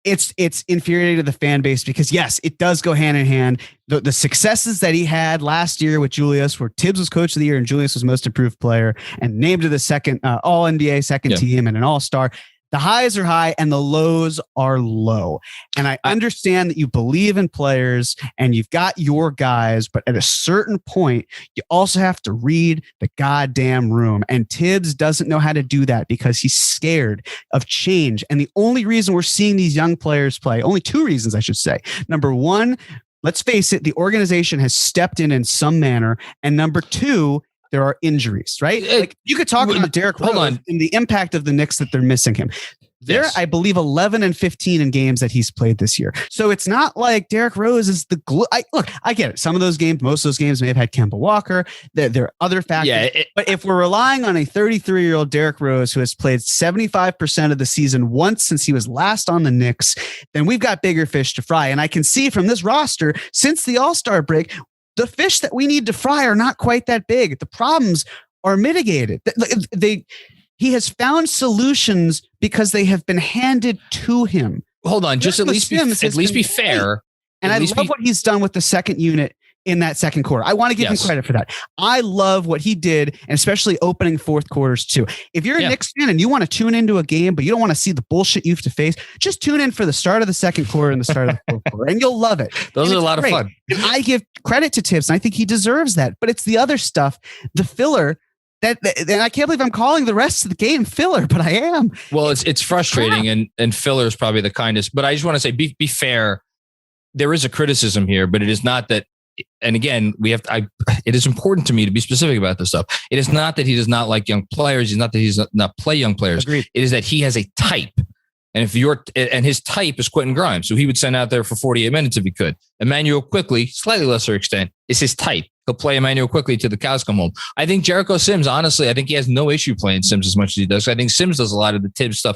It's infuriating to the fan base because yes, it does go hand in hand. The successes that he had last year with Julius, where Thibs was coach of the year and Julius was most improved player and named to the second all NBA second team and an all-star. The highs are high and the lows are low. And I understand that you believe in players and you've got your guys, but at a certain point, you also have to read the goddamn room. And Thibs doesn't know how to do that because he's scared of change. And the only reason we're seeing these young players play, only two reasons I should say. Number one, let's face it, the organization has stepped in some manner. And number two, there are injuries, right? Like you could talk about Derrick Rose and the impact of the Knicks that they're missing him. They're, I believe, 11 and 15 in games that he's played this year. So it's not like Derrick Rose is the glue. I get it. Some of those games, most of those games may have had Kemba Walker. There are other factors. But if we're relying on a 33-year-old Derrick Rose who has played 75% of the season once since he was last on the Knicks, then we've got bigger fish to fry. And I can see from this roster, since the All-Star break, the fish that we need to fry are not quite that big. The problems are mitigated. He has found solutions because they have been handed to him. Hold on, just at least be fair. And I love what he's done with the second unit in that second quarter. I want to give him credit for that. I love what he did, and especially opening fourth quarters too. If you're a Knicks fan and you want to tune into a game, but you don't want to see the bullshit you have to face, just tune in for the start of the second quarter and the start of the fourth quarter, and you'll love it. Those are a lot of fun. And I give credit to Thibs, and I think he deserves that. But it's the other stuff, the filler, and I can't believe I'm calling the rest of the game filler, but I am. Well, it's frustrating, and filler is probably the kindest. But I just want to say, be fair. There is a criticism here, but it is not that. And again, it is important to me to be specific about this stuff. It is not that he does not like young players. It's not that he does not play young players. Agreed. It is that he has a type. And his type is Quentin Grimes. So he would send out there for 48 minutes if he could. Emmanuel Quickley, slightly lesser extent, is his type. He'll play Emmanuel Quickley till the cows come home. I think Jericho Sims, honestly, I think he has no issue playing Sims as much as he does. I think Sims does a lot of the Thibs stuff.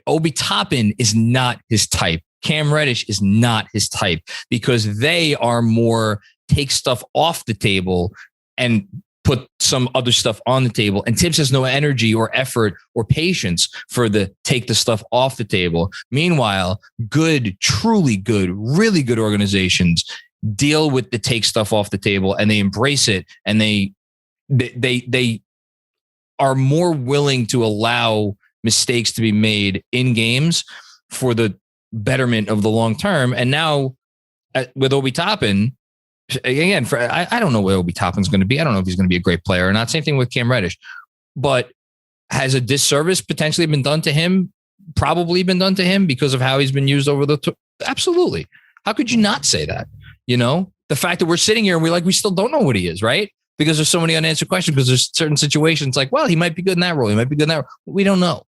Obi Toppin is not his type. Cam Reddish is not his type because they are more take stuff off the table and put some other stuff on the table. And Thibs has no energy or effort or patience for the take the stuff off the table. Meanwhile, good, truly good, really good organizations deal with the take stuff off the table and they embrace it. And they are more willing to allow mistakes to be made in games for the betterment of the long term. And now with Obi Toppin, again, I don't know what Obi Toppin's going to be. I don't know if he's going to be a great player or not. Same thing with Cam Reddish. But has a disservice potentially been done to him? Probably been done to him because of how he's been used over absolutely. How could you not say that? You know, the fact that we're sitting here and we still don't know what he is, right? Because there's so many unanswered questions because there's certain situations like, well, he might be good in that role. He might be good in that role. We don't know.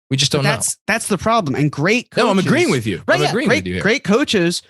We just don't know. That's the problem. And great coaches. No, I'm agreeing with you. Right, I'm agreeing with you here. Great coaches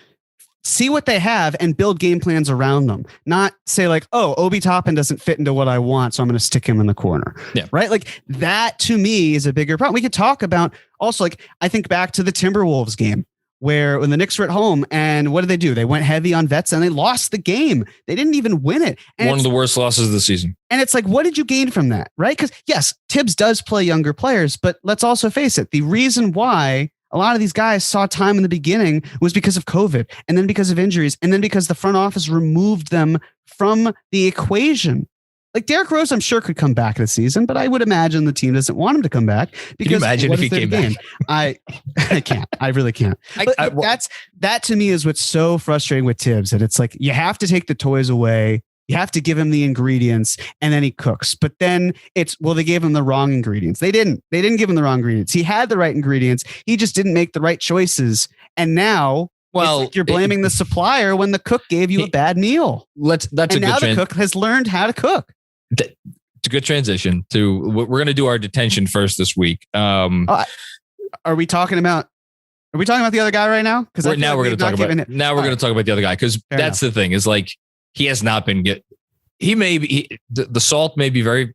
see what they have and build game plans around them. Not say like, oh, Obi Toppin doesn't fit into what I want, so I'm going to stick him in the corner. Yeah. Right? Like that to me is a bigger problem. We could talk about also, like, I think back to the Timberwolves game where when the Knicks were at home, and what did they do? They went heavy on vets and they lost the game. They didn't even win it. And one of the worst losses of the season. And it's like, what did you gain from that? Right? Because yes, Thibs does play younger players, but let's also face it. The reason why a lot of these guys saw time in the beginning was because of COVID, and then because of injuries, and then because the front office removed them from the equation. Like Derrick Rose, I'm sure could come back this season, but I would imagine the team doesn't want him to come back. Because can you imagine if he came back? I can't. I really can't. But that to me is what's so frustrating with Thibs, that it's like you have to take the toys away. You have to give him the ingredients, and then he cooks. But then it's, well, they gave him the wrong ingredients. They didn't give him the wrong ingredients. He had the right ingredients. He just didn't make the right choices. And now, like you're blaming the supplier when the cook gave you a bad meal. The cook has learned how to cook. It's a good transition to, we're going to do our detention first this week. Are we talking about the other guy right now? Because now we're going to talk about the other guy, because that's the thing, is like, he has not been good. He may be, the salt may be very,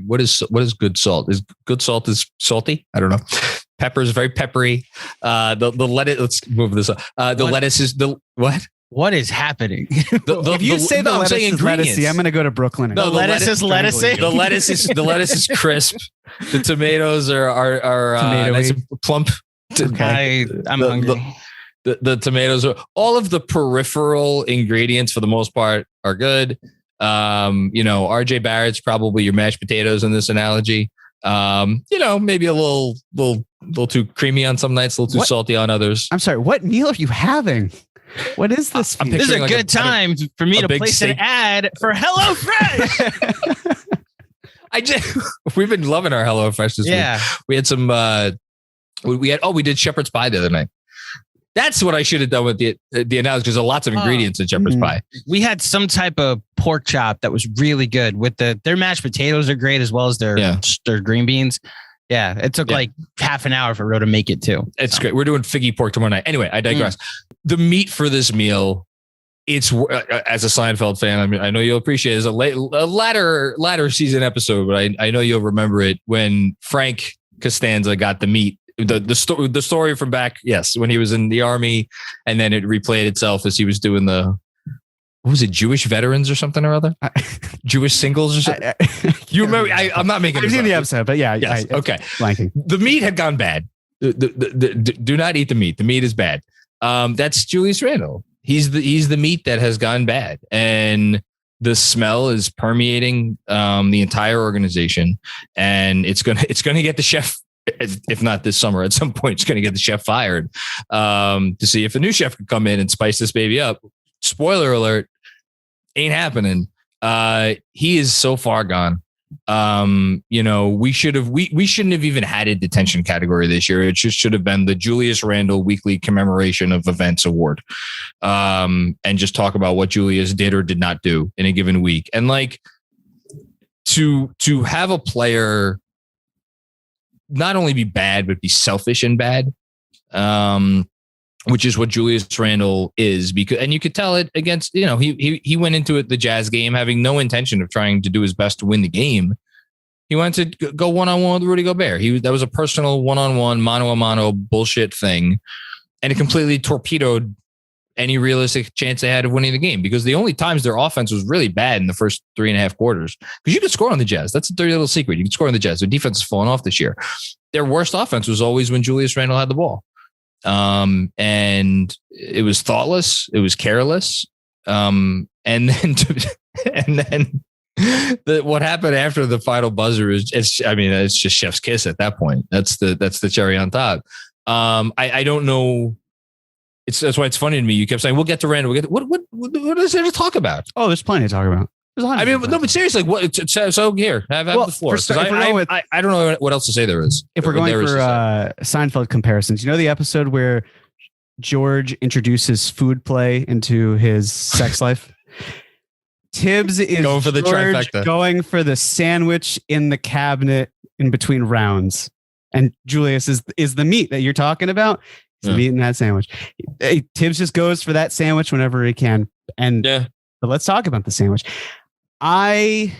what is good salt? Is good salt is salty? I don't know. Pepper is very peppery. The lettuce, let's move this up. Lettuce is what? What is happening? If you say the lettuce is lettucey, I'm going to go to Brooklyn. The lettuce is lettucey. The lettuce is crisp. The tomatoes are nice and plump. Okay. I'm hungry. The tomatoes are, all of the peripheral ingredients for the most part are good. RJ Barrett's probably your mashed potatoes in this analogy. Maybe a little too creamy on some nights, a little too salty on others. I'm sorry. What meal are you having? What is this? This is a good time for me to place an ad for HelloFresh. We've been loving our HelloFresh this week. We had some, we did shepherd's pie the other night. That's what I should have done with the analogy, because there are lots of ingredients in shepherd's pie. We had some type of pork chop that was really good with their mashed potatoes are great, as well as their green beans. Yeah. It took like half an hour for Ro to make it too. It's great. We're doing figgy pork tomorrow night. Anyway, I digress. The meat for this meal, it's, as a Seinfeld fan, I mean, I know you'll appreciate it. It's a latter season episode, but I know you'll remember it when Frank Costanza got the meat. The story from back, when he was in the army, and then it replayed itself as he was doing what was it, Jewish veterans or something or other? Jewish singles or something? You remember? I'm not making I've seen the episode, but yeah. Yes. Okay. Blanking. The meat had gone bad. Do not eat the meat. The meat is bad. That's Julius Randle. He's the meat that has gone bad. And the smell is permeating the entire organization. And it's gonna get the chef, if not this summer, at some point, it's going to get the chef fired to see if a new chef could come in and spice this baby up. Spoiler alert, ain't happening. He is so far gone. We shouldn't have even had a detention category this year. It just should have been the Julius Randle Weekly Commemoration of Events Award. And just talk about what Julius did or did not do in a given week. And like to have a player not only be bad, but be selfish and bad, which is what Julius Randle is. And you could tell it against, he went into it, the Jazz game, having no intention of trying to do his best to win the game. He wanted to go one-on-one with Rudy Gobert. That was a personal one-on-one, mano-a-mano bullshit thing. And it completely torpedoed any realistic chance they had of winning the game, because the only times their offense was really bad in the first 3.5 quarters, because you could score on the Jazz. That's a dirty little secret. You can score on the Jazz. Their defense has fallen off this year. Their worst offense was always when Julius Randle had the ball. And it was thoughtless. It was careless. And then what happened after the final buzzer is, it's just chef's kiss at that point. That's the cherry on top. I don't know. That's why it's funny to me. You kept saying, we'll get to Randle. What is there to talk about? Oh, there's plenty to talk about. But seriously, so here, have the floor. I don't know what else to say there is. If we're going for Seinfeld comparisons, the episode where George introduces food play into his sex life? Thibs is going for the trifecta. Going for the sandwich in the cabinet in between rounds. And Julius is the meat that you're talking about. He's the meat in that sandwich. Thibs just goes for that sandwich whenever he can. But let's talk about the sandwich. To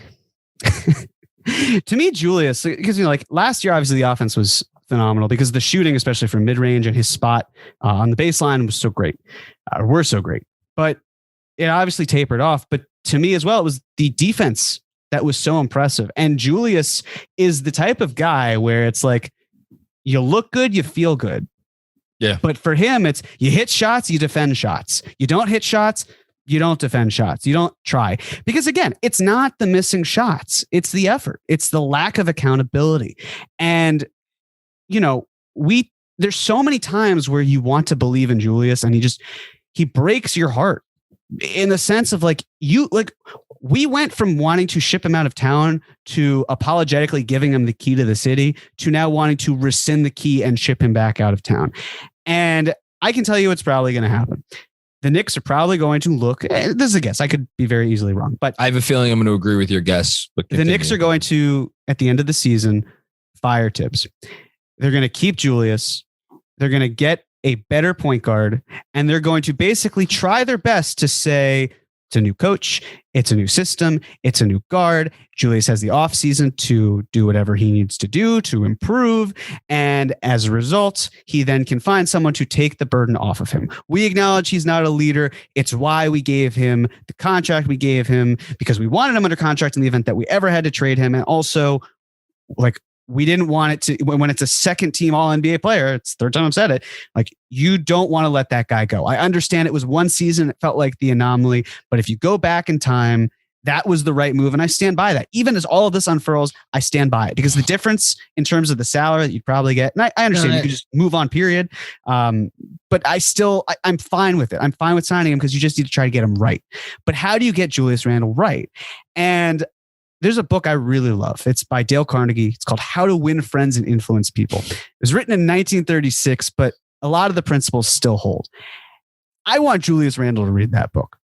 me, Julius, because last year, obviously the offense was phenomenal because the shooting, especially from mid-range and his spot on the baseline was so great. Were so great. But it obviously tapered off. But to me as well, it was the defense that was so impressive. And Julius is the type of guy where it's like, you look good, you feel good. Yeah. But for him, it's you hit shots, you defend shots. You don't hit shots, you don't defend shots. You don't try. Because again, it's not the missing shots. It's the effort. It's the lack of accountability. And, there's so many times where you want to believe in Julius and he breaks your heart in the sense of we went from wanting to ship him out of town to apologetically giving him the key to the city to now wanting to rescind the key and ship him back out of town. And I can tell you it's probably going to happen. The Knicks are probably going to look, this is a guess, I could be very easily wrong, but I have a feeling I'm going to agree with your guess. But the Knicks are going to, at the end of the season, fire Thibs. They're going to keep Julius. They're going to get a better point guard, and they're going to basically try their best to say, it's a new coach, it's a new system, it's a new guard. Julius has the offseason to do whatever he needs to do to improve. And as a result, he then can find someone to take the burden off of him. We acknowledge he's not a leader. It's why we gave him the contract we gave him, because we wanted him under contract in the event that we ever had to trade him. And also, we didn't want it to, when it's a second team all NBA player, it's the third time I've said it, you don't want to let that guy go. I understand it was one season. It felt like the anomaly, but if you go back in time, that was the right move. And I stand by that. Even as all of this unfurls, I stand by it because the difference in terms of the salary that you'd probably get, and I understand you could just move on, period. But I'm fine with it. I'm fine with signing him because you just need to try to get him right. But how do you get Julius Randle right? And there's a book I really love. It's by Dale Carnegie. It's called How to Win Friends and Influence People. It was written in 1936, but a lot of the principles still hold. I want Julius Randle to read that book.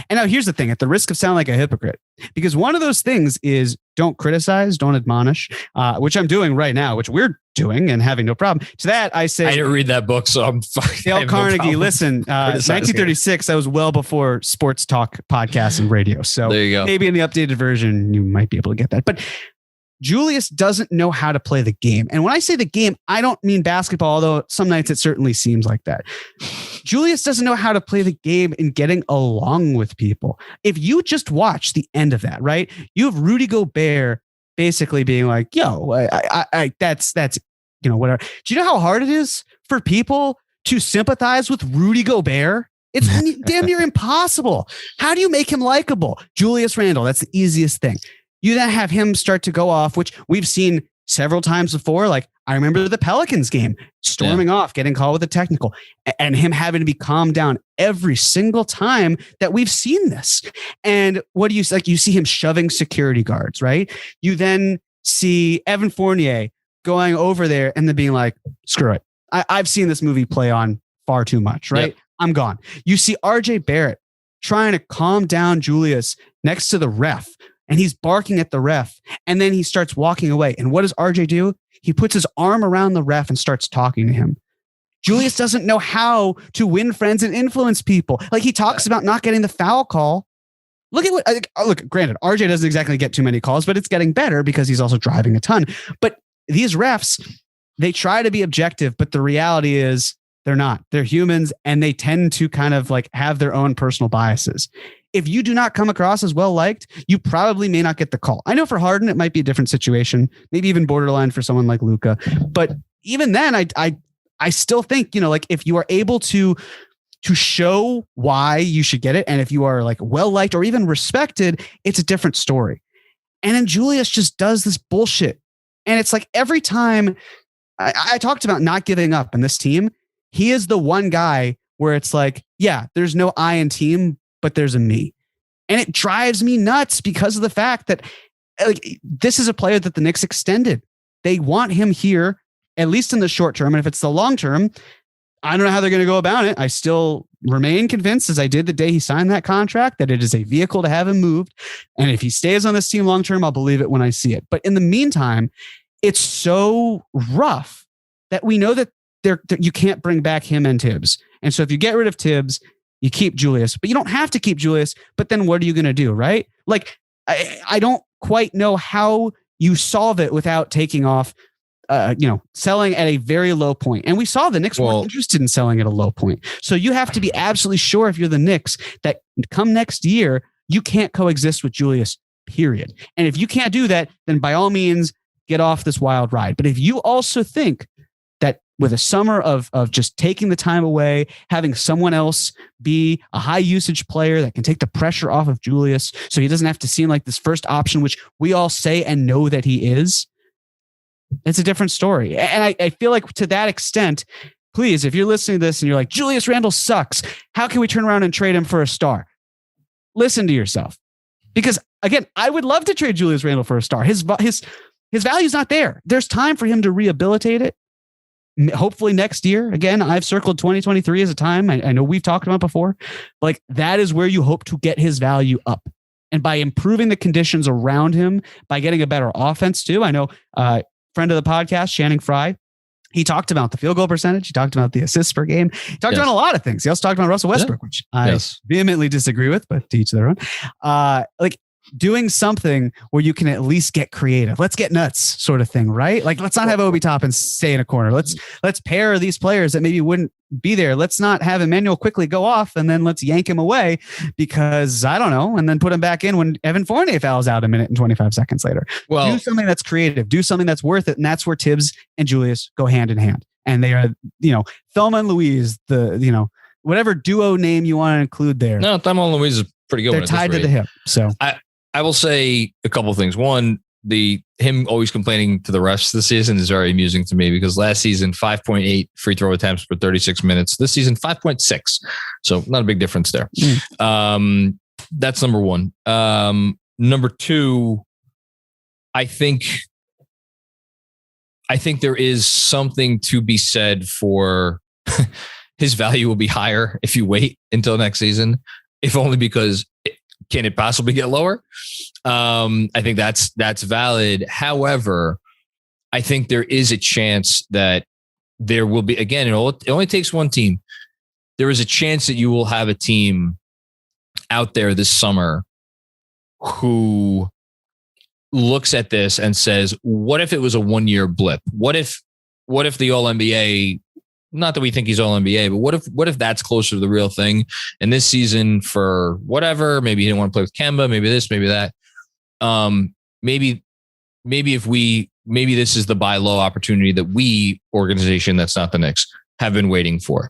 And now here's the thing, at the risk of sounding like a hypocrite, because one of those things is don't criticize, don't admonish, which I'm doing right now, which we're doing and having no problem. To that, I say, I didn't read that book, so I'm fine. Dale Carnegie, listen, 1936, that was well before sports talk, podcasts, and radio. So there you go. Maybe in the updated version, you might be able to get that. But Julius doesn't know how to play the game. And when I say the game, I don't mean basketball, although some nights it certainly seems like that. Julius doesn't know how to play the game in getting along with people. If you just watch the end of that, right? You have Rudy Gobert basically being like, yo, that's, whatever. Do you know how hard it is for people to sympathize with Rudy Gobert? It's damn near impossible. How do you make him likable? Julius Randle, that's the easiest thing. You then have him start to go off, which we've seen several times before. I remember the Pelicans game, storming off, getting called with a technical, and him having to be calmed down every single time that we've seen this. And what do you you see him shoving security guards, right? You then see Evan Fournier going over there and then being like, screw it. I've seen this movie play on far too much, right? Yep. I'm gone. You see RJ Barrett trying to calm down Julius next to the ref, and he's barking at the ref, and then he starts walking away. And what does RJ do? He puts his arm around the ref and starts talking to him. Julius doesn't know how to win friends and influence people. He talks about not getting the foul call. Look, granted, RJ doesn't exactly get too many calls, but it's getting better because he's also driving a ton. But these refs, they try to be objective, but the reality is they're not. They're humans, and they tend to kind of have their own personal biases. If you do not come across as well-liked, you probably may not get the call. I know for Harden, it might be a different situation, maybe even borderline for someone like Luka. But even then, I still think, if you are able to show why you should get it, and if you are well-liked or even respected, it's a different story. And then Julius just does this bullshit. And it's every time I talked about not giving up in this team, he is the one guy where it's there's no I in team, but there's a me. And it drives me nuts because of the fact that this is a player that the Knicks extended. They want him here, at least in the short term. And if it's the long term, I don't know how they're going to go about it. I still remain convinced, as I did the day he signed that contract, that it is a vehicle to have him moved. And if he stays on this team long term, I'll believe it when I see it. But in the meantime, it's so rough that we know that you can't bring back him and Thibs. And so if you get rid of Thibs, you keep Julius, but you don't have to keep Julius. But then what are you going to do, right? I don't quite know how you solve it without taking off selling at a very low point. And we saw the Knicks weren't interested in selling at a low point. So you have to be absolutely sure if you're the Knicks that come next year, you can't coexist with Julius, period. And if you can't do that, then by all means, get off this wild ride. But if you also think that with a summer of just taking the time away, having someone else be a high usage player that can take the pressure off of Julius so he doesn't have to seem like this first option, which we all say and know that he is, it's a different story. And I feel like to that extent, please, if you're listening to this and you're like, Julius Randle sucks, how can we turn around and trade him for a star? Listen to yourself. Because again, I would love to trade Julius Randle for a star. His value's not there. There's time for him to rehabilitate it. Hopefully next year. Again, I've circled 2023 as a time. I know we've talked about before. Like that is where you hope to get his value up. And by improving the conditions around him, by getting a better offense too. I know friend of the podcast, Channing Frye, he talked about the field goal percentage. He talked about the assists per game. He talked about a lot of things. He also talked about Russell Westbrook, which I vehemently disagree with, but to each their own. Like doing something where you can at least get creative. Let's get nuts sort of thing, right? Like let's not have Obi Toppin stay in a corner. Let's pair these players that maybe wouldn't be there. Let's not have Emmanuel quickly go off and then let's yank him away because I don't know, and then put him back in when Evan Fournier fouls out a minute and 25 seconds later. Well, do something that's creative, do something that's worth it. And that's where Thibs and Julius go hand in hand. And they are, Thelma and Louise, whatever duo name you want to include there. No, Thelma and Louise is pretty good. They're tied to the hip. So I will say a couple of things. One, him always complaining to the refs this season is very amusing to me because last season 5.8 free throw attempts per 36 minutes. This season 5.6. So not a big difference there. That's number one. Number two, I think there is something to be said for his value will be higher if you wait until next season, if only because can it possibly get lower? I think that's valid. However, I think there is a chance that there will be, again, it only takes one team. There is a chance that you will have a team out there this summer who looks at this and says, what if it was a 1-year blip? What if the All-NBA, not that we think he's All-NBA, but what if that's closer to the real thing? And this season for whatever, maybe he didn't want to play with Kemba, maybe this, maybe that. Maybe this is the buy low opportunity that we, organization that's not the Knicks, have been waiting for.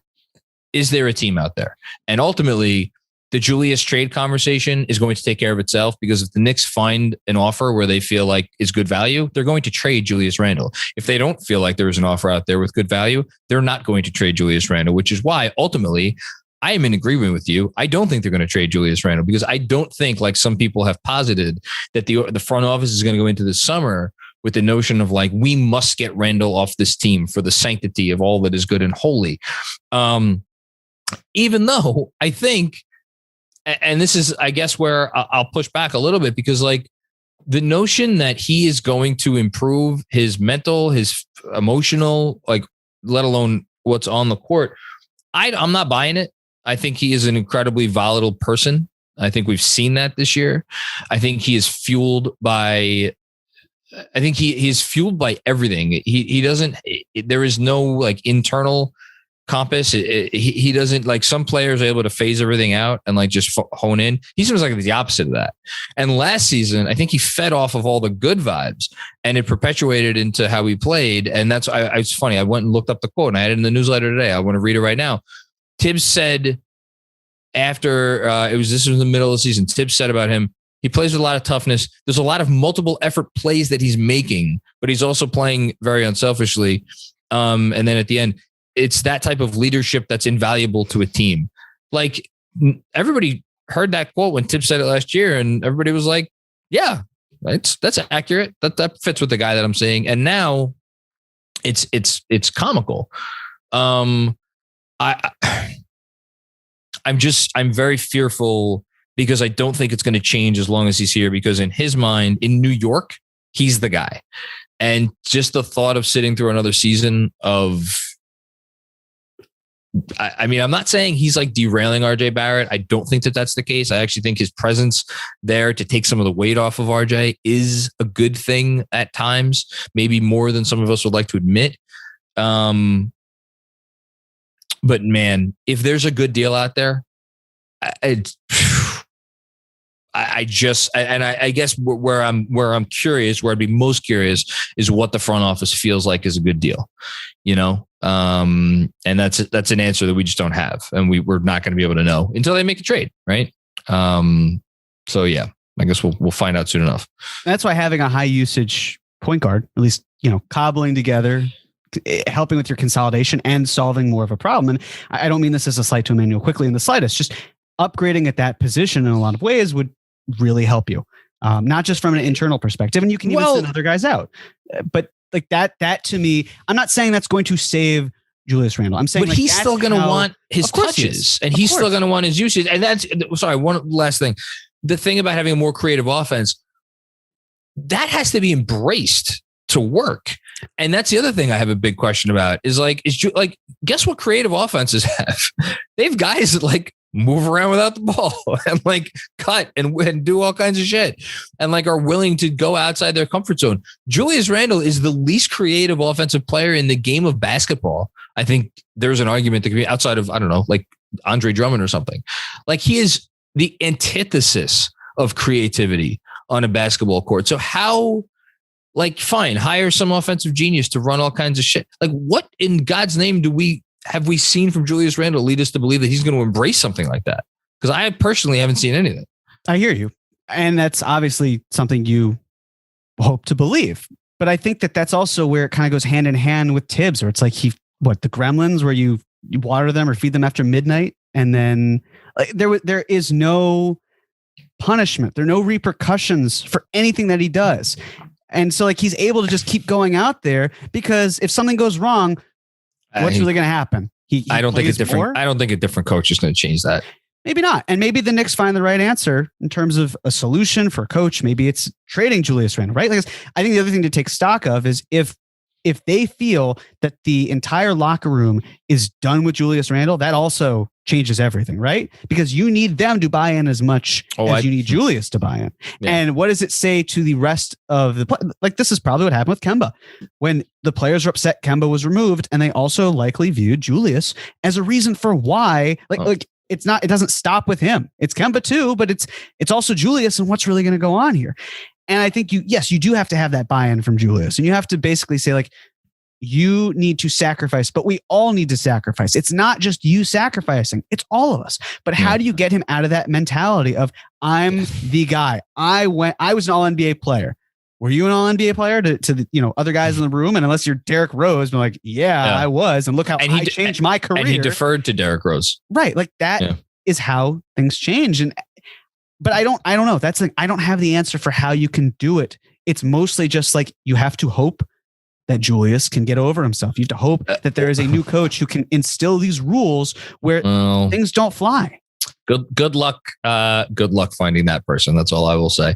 Is there a team out there? And ultimately, the Julius trade conversation is going to take care of itself because if the Knicks find an offer where they feel like is good value, they're going to trade Julius Randle. If they don't feel like there's an offer out there with good value, they're not going to trade Julius Randle, which is why ultimately I am in agreement with you. I don't think they're going to trade Julius Randle because I don't think, like some people have posited, that the front office is going to go into the summer with the notion of like, we must get Randle off this team for the sanctity of all that is good and holy. Even though I think, and this is, I guess, where I'll push back a little bit because like the notion that he is going to improve his mental, his emotional, like let alone what's on the court, I'm not buying it. I think he is an incredibly volatile person. I think we've seen that this year. I think he is fueled by, he's fueled by everything. He doesn't, there is no like internal compass. He doesn't, like some players are able to phase everything out and like just hone in. He seems like the opposite of that. And last season, I think he fed off of all the good vibes and it perpetuated into how he played. And that's, it's funny. I went and looked up the quote and I had it in the newsletter today. I want to read it right now. Thibs said after this was in the middle of the season, Thibs said about him, he plays with a lot of toughness. There's a lot of multiple effort plays that he's making, but he's also playing very unselfishly. And then at the end, it's that type of leadership that's invaluable to a team. Like everybody heard that quote when Thibs said it last year and everybody was like, yeah, that's accurate. That fits with the guy that I'm saying. And now it's comical. I'm very fearful because I don't think it's going to change as long as he's here, because in his mind in New York, he's the guy. And just the thought of sitting through another season of I mean, I'm not saying he's like derailing RJ Barrett. I don't think that that's the case. I actually think his presence there to take some of the weight off of RJ is a good thing at times, maybe more than some of us would like to admit. But man, if there's a good deal out there, I guess where I'm curious, where I'd be most curious is what the front office feels like is a good deal, and that's an answer that we just don't have. And we're not going to be able to know until they make a trade. Right. So yeah, I guess we'll find out soon enough. That's why having a high usage point guard, at least, cobbling together, helping with your consolidation and solving more of a problem. And I don't mean this as a slight to Emmanuel quickly in the slightest, just upgrading at that position in a lot of ways would really help you. Not just from an internal perspective, and you can even send other guys out. But like that to me, I'm not saying that's going to save Julius Randle. I'm saying, but he's still going to want his touches, and he's still going to want his usage. And that's one last thing. The thing about having a more creative offense, that has to be embraced to work. And that's the other thing I have a big question about is guess what creative offenses have? They have guys that like move around without the ball and like cut and do all kinds of shit and like are willing to go outside their comfort zone. Julius Randle is the least creative offensive player in the game of basketball. I think there's an argument that could be outside of, I don't know, like Andre Drummond or something. Like he is the antithesis of creativity on a basketball court. So how, like, fine, hire some offensive genius to run all kinds of shit. Like, what in God's name have we seen from Julius Randle lead us to believe that he's going to embrace something like that? Because I personally haven't seen anything. I hear you. And that's obviously something you hope to believe. But I think that that's also where it kind of goes hand in hand with Thibs, where it's like the gremlins, where you water them or feed them after midnight. And then like, there is no punishment. There are no repercussions for anything that he does. And so like he's able to just keep going out there because if something goes wrong, what's really going to happen? I don't think a different coach is going to change that. Maybe not. And maybe the Knicks find the right answer in terms of a solution for a coach. Maybe it's trading Julius Randle, right? Like, I think the other thing to take stock of is if they feel that the entire locker room is done with Julius Randle, that also changes everything, right? Because you need them to buy in as much as you need Julius to buy in. Yeah. And what does it say to the rest of like, this is probably what happened with Kemba. When the players were upset Kemba was removed, and they also likely viewed Julius as a reason for why, like it doesn't stop with him. It's Kemba too, but it's also Julius and what's really going to go on here. And I think you do have to have that buy-in from Julius, and you have to basically say like, you need to sacrifice, but we all need to sacrifice. It's not just you sacrificing, it's all of us. But how do you get him out of that mentality of I'm the guy? I was an all NBA player. Were you an all NBA player to the other guys in the room? And unless you're Derrick Rose, I'm like, yeah, I was. And look how I changed my career. And he deferred to Derrick Rose. Right. Like that is how things change. But I don't know. That's like, I don't have the answer for how you can do it. It's mostly just like, you have to hope that Julius can get over himself. You have to hope that there is a new coach who can instill these rules where things don't fly. Good luck. Good luck finding that person. That's all I will say.